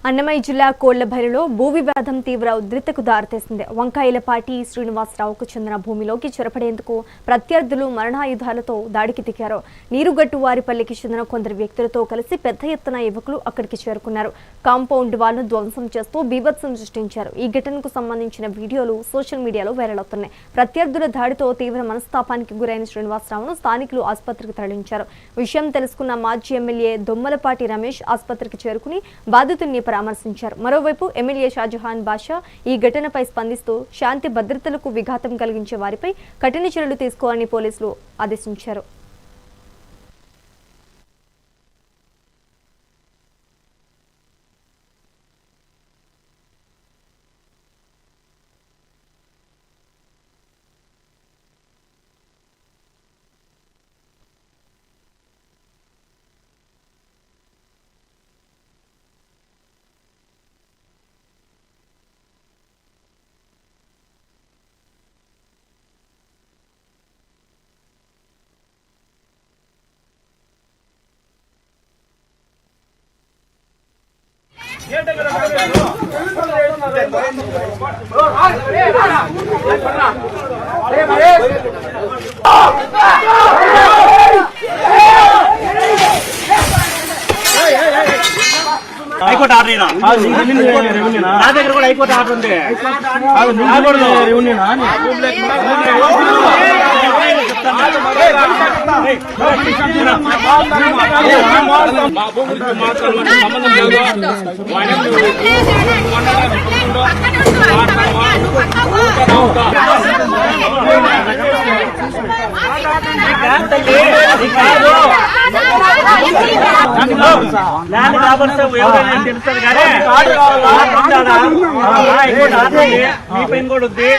అన్నమయ్య జిల్లా కోళ్లభైరులో భూ వివాదం తీవ్ర ఉద్రిక్తతకు దారితీసింది. వంకాయలపాటి శ్రీనివాసరావుకు చెందిన భూమిలోకి చొరపడేందుకు ప్రత్యర్థులు మరణాయుధాలతో దాడికి దిగారు. నీరుగట్టు వారిపల్లికి చెందిన కొందరు వ్యక్తులతో కలిసి పెద్ద ఎత్తున యువకులు అక్కడికి చేరుకున్నారు. కాంపౌండ్ వాల్ను ధ్వంసం చేస్తూ బీభత్సం సృష్టించారు. ఈ ఘటనకు సంబంధించిన వీడియోలు సోషల్ మీడియాలో వైరల్ అవుతున్నాయి. ప్రత్యర్థుల దాడితో తీవ్ర మనస్తాపానికి గురైన శ్రీనివాసరావును స్థానికులు ఆసుపత్రికి తరలించారు. విషయం తెలుసుకున్న మాజీ ఎమ్మెల్యే దొమ్మలపాటి రమేష్ ఆసుపత్రికి చేరుకుని బాధితుల్ని పరామర్శించారు. మరోవైపు ఎమ్మెల్యే షాజహాన్ బాషా ఈ ఘటనపై స్పందిస్తూ శాంతి భద్రతలకు విఘాతం కలిగించే వారిపై కఠిన చర్యలు తీసుకోవాలని పోలీసులు ఆదేశించారు. హైకోర్టు ఆర్డర్ నా దగ్గర కూడా హైకోర్టు ఆర్డర్ ఉంది. తెలుస్తుంది కానీ మీ పైన కూడా ఉంది.